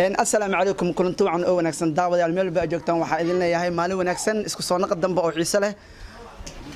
السلام عليكم كلنتو عن أو ونكسن دعوة الميل بأجوكتان وحائلنا يا هاي مالي ونكسن اسكو صونق الدنب أو عيسله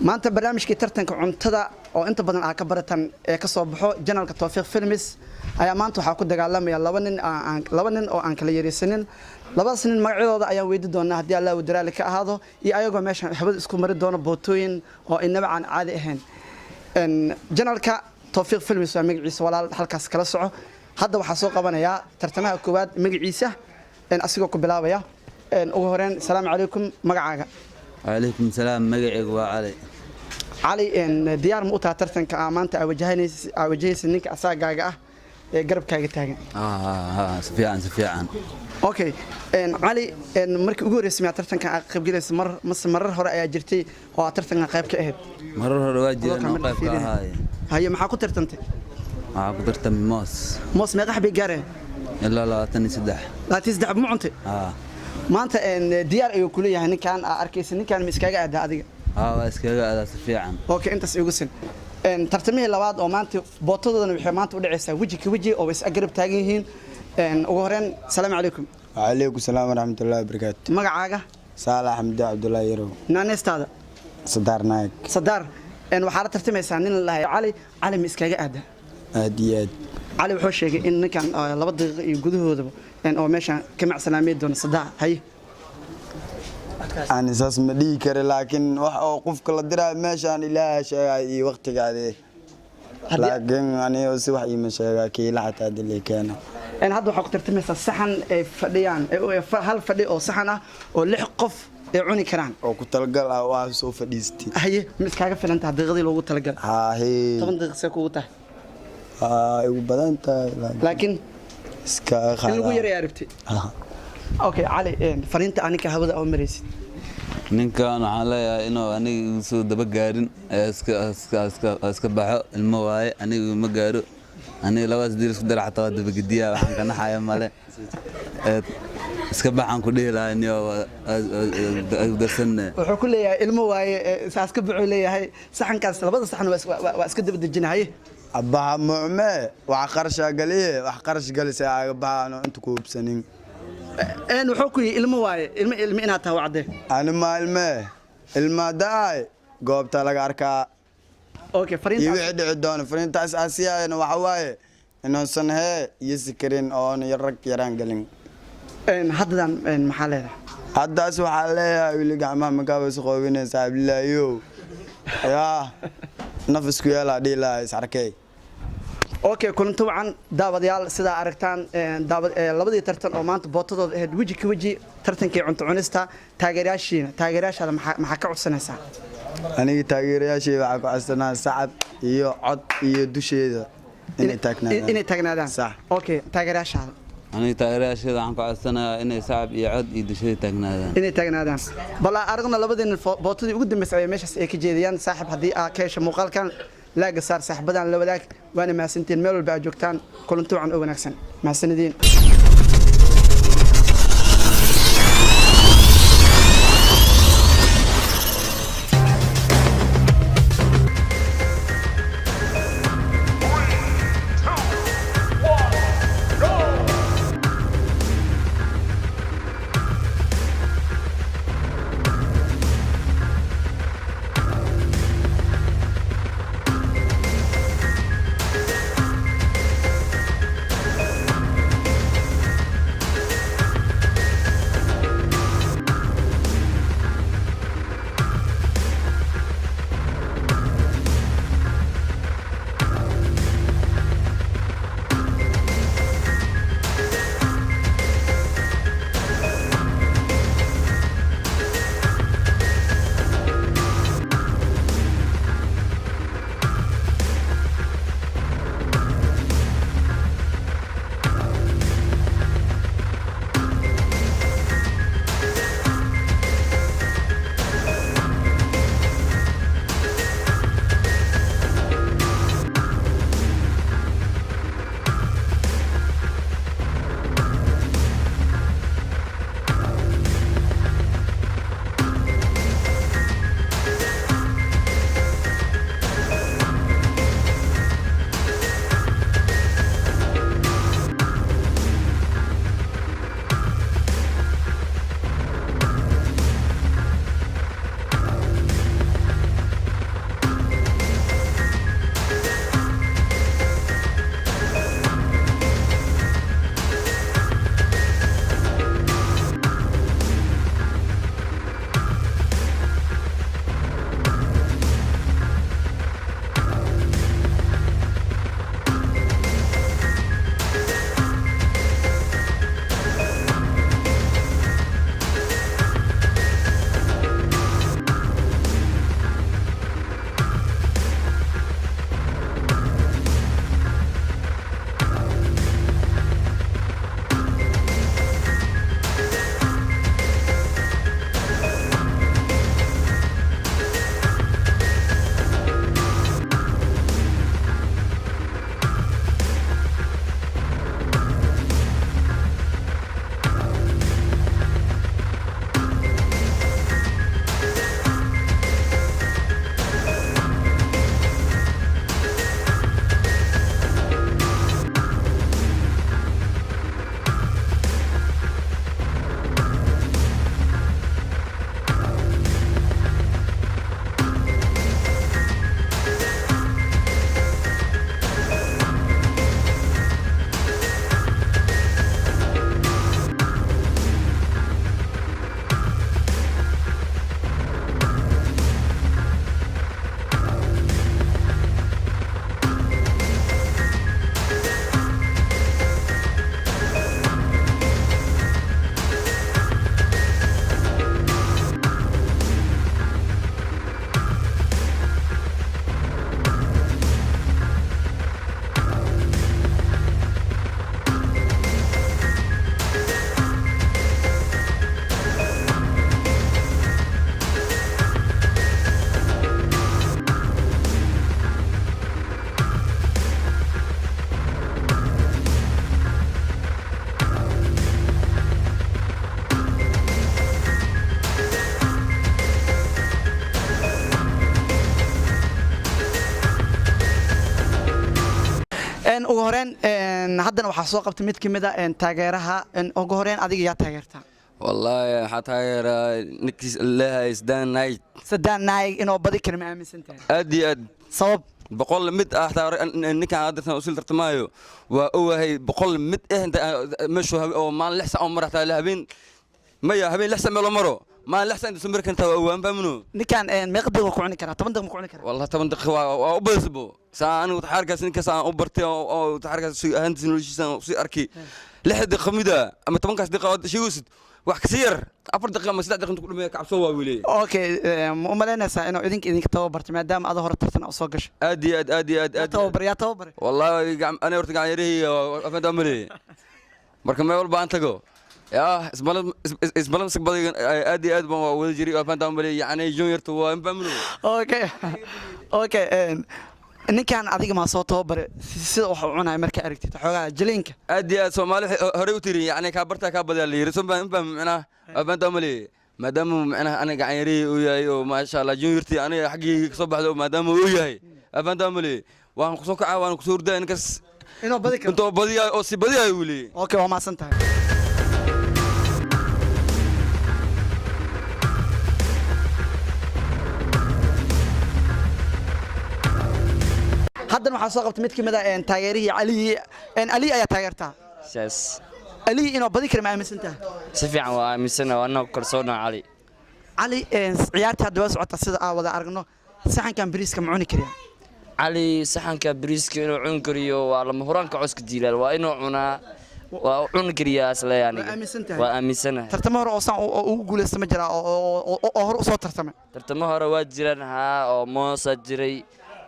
ما أنت برنامج كترتن كعنتدا أو أنت بدن عكبرتن كصبحو جنرال كتوفيق فيلمس أي ما أنتو حاكو دجالم يا لبنان أو أنكليري سنين لبعض سنين مقعدة أيام ويد دونا هدي الله ودرالك هذا يأيجو ماشان حبض اسكو مرد دونا بوتوين أو إنما عن عادة هن إن جنرال كتوفيق فيلمس ومجلس ولا حلقة كلا هذا وحاسو قبنا ترتمها كواد مجلسه إن أسيقو كبلاويا إن أوهرين السلام عليكم مجاعة عليكم السلام مجاعة علي إن ديار مؤتة ترتن كأمانة أوجهني سنك أساق قرب كاجتاجن سفيان أوكي إن علي إن مرك أقول اسمي ترتن كقرب جلس مرة هراء جرتي هو ترتن قرب كأهد مرة هراء جرتي قرب كأهاي هاي محاكو ترتنتي قدرت موس ما قاح بيجاره لا تاني سدح لا تسدح بمعنته ما أنت إن ديار أيو كلية هني كان أركيس هني كان مسكاجة هذا هذه مسكاجة هذا سفيان أوكي أنت سيقولين إن ترتمي لواد أو ما أنت بطلوا ذا نبي ما أنت ودي عيسى وجهي أو بس أقرب تاجيهين إن وهرين السلام عليكم وعليكم السلام ورحمة الله وبركاته مقعة صالح حمد عبد الله يرو نانيست هذا صدار نايك صدار إن وحارة ترتمي سنين الله علي مسكاجة هذا هديات علي وحوش شيء إن كان لبض يجوده هذا إن أو ماشى كمع سلامي دون صداع هاي أنا أساس مديكر لكن وقف كل درا ماشى أنا لا شيء وقت قاعد لكن أنا أسوي حي مشى كي لا حتى اللي كان إن هذا حق ترتمي الصحن فديان هل فدي أو صحنة أو لحقف يعوني كران أو كنت تلقى واسو فديستي هاي مسكاجة في أنت هذا غادي لو تلقى هاي طبعا دقسكوته وبدأت لكن خلاص اللي يري عرفتي اوكي علي فرينت أنا كهودا أو مريسي ninkan waxaan leeyahay inuu aniga soo daba gaarin iska baxo ilmo waaye aniga ma gaaro aniga labaas diir isku dar xataa daba gidiya waxaan ka naxaya male iska baxan ku dheelahay niyo darsan wuxuu ku leeyahay ilmo waaye saas ka baxo leeyahay saxankaas labada saxan waa iska daba dejinahay أبها معمى وعقرش قليه وعقرش قليس أبها أنا أنت كوبسنين أنا وحكي المواي إنها توعده أنا ما الماء داي قوبت لك أركا أوكي فرينت يوعد عدون فرينت أساسية إنه وحواي إنه سنة يسكرين أو يرك يران قلين إن هذا إن محله هذا سو حاله يقول عمام مكابس خوينا ساب الله يو يا نفس كيالا دي لا ساركي اوكي كنتو عن دابديال سدا aragtaan daabad labadii tartan oo maanta bootadooda ahayd waji tartankii cunto cunista taageerayaasha maxaa ka codsanaysaa aniga taageerayaasha waxa ku codsanaa sacab iyo cod iyo dusheeda inay taagnaadaan sax okay taageerayaasha aniga taageerayaasheeda waxaan ku codsanayaa inay sacab iyo cod iyo dusheeda taagnaadaan bal aragna labadeen bootadii ugu dambeysay meeshaas ay ka jeediyaan saaxib hadii aad ka hesho muuqaalkan لا قصار صاحبنا لو ذاك وانا مع سنتين ميل الباجوكتان كلنتو عن أونكسن مع سندين ugu horeen haddana waxaa soo qabtay mid ka mid ah taageeraha ugu horeen adiga yaa taageertaa والله حتى نكس لها إسدان نايت sadaan naayig inoo badi kara ma aaminsan tahay أدي أد sabab بقول مد حتى نك عادة وصل ترتمايو وهي بقول مد أنت مشوا أو ما لحس أو مرة حتى لهبين ما يهبين لحس ملو مرو ما لحس أنت سمرك أنت وين بمنو ninkaan meeqa daqiiqo ku cuni karaa 10 daqiiqo ku cuni karaa والله طبعا دخوا أو بسبو سان وتحرك سنك سان أو برتي أو تحرك هند سنولش سان سي أركي لحد خميدة أما طبعا كاس دقيقة شيء وسد wax kasiir 4 daqiiqo ama 3 daqiiqo inta ku dhameeyo kacabso waa wiilay okay ma umaleynaysaa inuu idinka tababartay maadaama aad hore tartan u soo gashay aad tababar wallahi ana horta gacan yarihii afanta amri marka meel walba aan tago yaa isbalan sagbadi aad baan wada jiray afanta amri yani junior to waa in bamro okay ninkaan adiga ma soo tababar sida wax uu cunay marka aragtid xogaa jiliinka aad Soomaali hore u tiri yani ka barta ka badal yiri Soomaali in baan macna afanta amri maadaama macna ana gacan yarihii uu yahay oo ma sha Allah junior-ti aniga xaqii ka soo baxdo maadaama uu yahay afanta amri waan ku soo kacay waan ku soo urday inkaas inoo badi karo inta badiya oo si badiya wili okay waa maasan tahay haddana waxaa soo qabtay mid ka mid ah taageerihii Ali ayaa taageertaa saas Ali inoo badi kara ma aaminsan tahay si fiican waa aaminsanahay annagu kalsoona Ali ciyaarta hadda waa socota sida aan wada aragno saxankan bariiska ma cuni kariyaa cali saxanka bariiska inuu cun kariyo waa lama huraanka codka diilaal waa inuu cunaa waa cun kariyaa asla yani waa aaminsanahay tartamo hore oo san ugu guuleystay ma jira oo hore u soo tartamay tartamo hore waa jiraan oo moosa jiray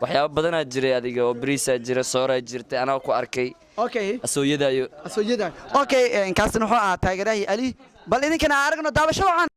waxyaabo badan jiray adiga oo bariisa jira soora jirtay anaa ku arkay okay asooyada okay kaasna wuxuu ahaa taageerahii Ali bal idinkana aragno daabasho wacan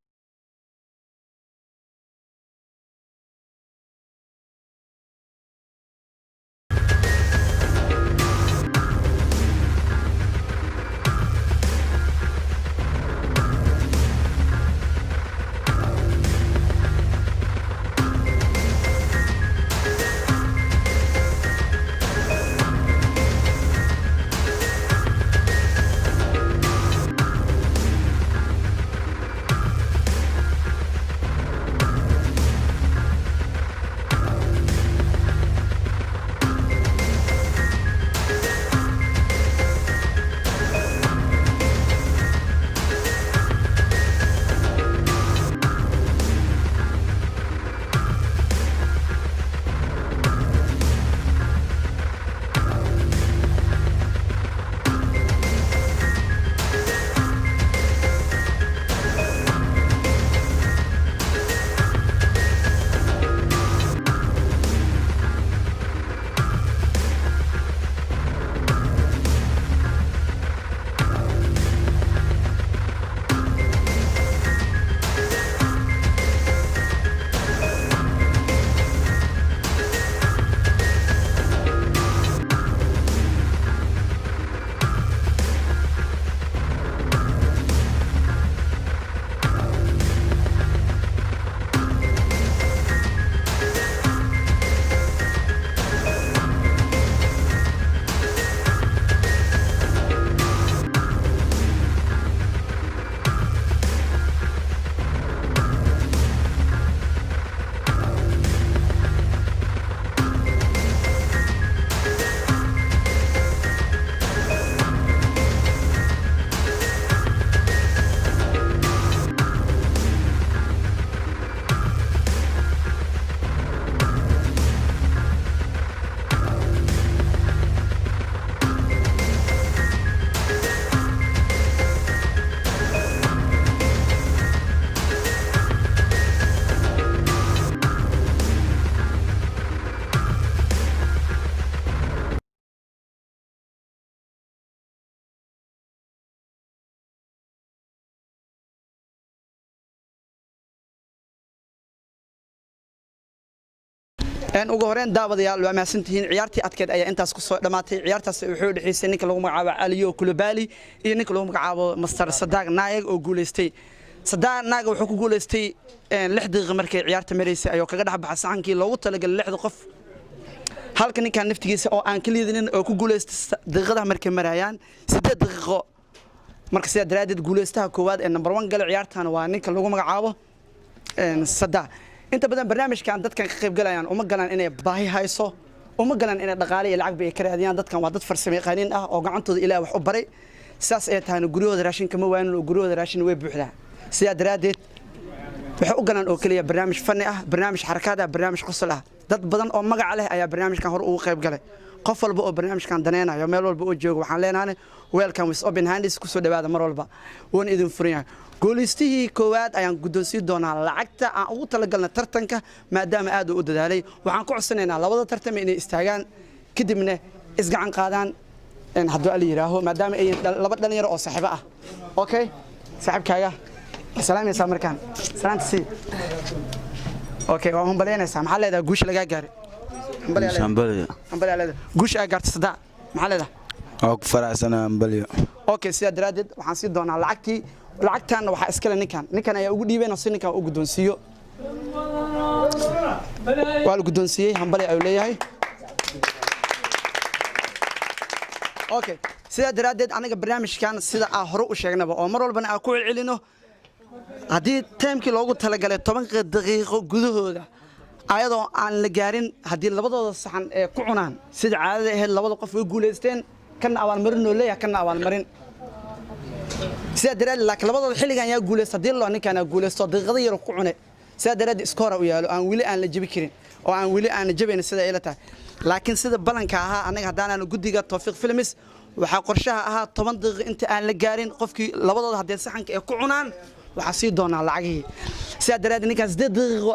ugu horeen daawadayaal waa mahadsantihiin ciyaartii adkeed ayaa intaas ku soo dhamaatay ciyaartaas wuxuu dhaxaysay ninka lagu magacaabo Aliyo Kulubali iyo ninka lagu magacaabo Master Sadaaq Naayag oo guuleystay Sadaaq Naayag wuxuu ku guuleystay 6 daqiiqo markay ciyaarta mareysay ayuu kaga dhaxbaxay saxankii loogu talagalay 6 qof halka ninkan naftigiisa oo aan ka liidinin oo ku guuleystay daqiiqadaha markay marayaan 8 daqiiqo marka sida daraadid guuleystaha koowaad ee number 1 gal ciyaartan waa ninka lagu magacaabo Sada inta badan barnaamijkan dadkan ka qayb galayaan uma galaan inay baahi hayso uma galaan inay dhaqaale iyo lacag bay ka raadiyaan dadkan waa dad farsamo yaqaaniin ah oo gacantooda Ilaahay wax u baray saas ay tahay guriyooda raashin kama waanin oo guriyooda raashin way buuxdaa sida daraadid waxa u galaan oo kaliya barnaamij fanni ah barnaamij xarakaad ah barnaamij qosol ah dad badan oo magac leh ayaa barnaamijkan hor ugu qayb galay qof walba oo barnaamijkan daneenayo meel walba oo joogo waxaan leenahay welcome with open hands ku soo dhawaada mar walba waan idin furiyay goolistihii koowaad ayaan guddoonsiin doonaa lacagta aan ugu talagalna tartanka maadaama aad u dadaalay waxaan ku codsanaynaa labada tartame inay istaagaan kadibna isgacan qaadaan hadduu ali yiraaho maadaama ay laba dhalinyaro oo saaxiibo ah okay saaxiibkaaga salaam ya samarkan salaantii okay waan humbaleenaysaa maxaa leedahay guush laga gaaray humbaleenaysaa guush ay gaartay sada maxaa leedahay oo ku faraxsanaa humbalyo okay sida daraadid waxaan sii doonaa lacagtan waxa iskale ninkan ayaa ugu dhiibeen oo si ninkan u guddoonsiyo waa la guddoonsiyay hambali ayuu leeyahay okay sida daraadid anaga barnaamijkan sida aan hore u sheegnaba oo mar walbana aan ku celcelino haddii taymkii loogu talagalay 10 daqiiqo gudahooda ayadoo aan la gaarin haddii labadooda saxan ee ku cunaan sida caadada ahayd labada qof way guuleysteen kana abaalmarin oo leeyahay kana abaalmarin sida daraad laakiin labadooda xilligan ayaa guuleystay hadii loo ninkan guuleysto daqiiqada yar ku cunay sida daraad iskoor u yaalo aan wili aan la jabi karin oo aan wili aan jabayn sida ay la tahay laakiin sida balanka ahaa anaga hadaan guddiga Tawfiiq Films waxa qorshaha ahaa 10 daqiiqo inta aan la gaarin qofkii labadooda hadii saxanka ay ku cunaan waxa sii doonaa lacagii sida daraad ninkaas 8 daqiiqo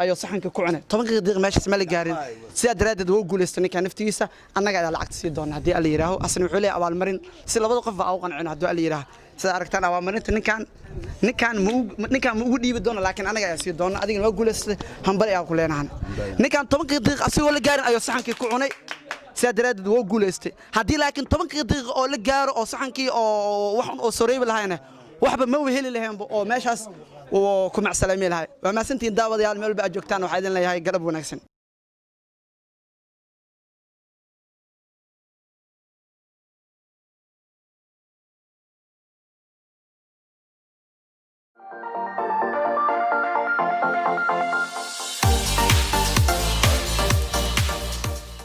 ayuu saxanka ku cunay 10 daqiiqo meesha ma la gaarin sida daraad wuu guuleystay ninkan naftiisa annaga ayaa lacag sii doonaa hadii alla yiraaho asna wuxuu leeyahay abaalmarin si labada qof baa u qancin hadii alla yiraaho sida aragtaan abaalmarinta ninkan ma ugu dhiibi doona laakiin anaga ayaa sii doona adigana waa guuleystay hambal ayaa ku leenahan ninkan 10 daqiiqo asoo la gaarin ayuu saxankii ku cunay sida daraad wuu guuleystay hadii laakiin 10 daqiiqo oo la gaaro oo saxankii oo wax oo soreeyay lahayn waxba ma weheli lahayn oo meeshaas oo ku macsalaamay lahay waa ma santiin daawadayaal meel baa joogtaan waxa idin leeyahay galab wanaagsan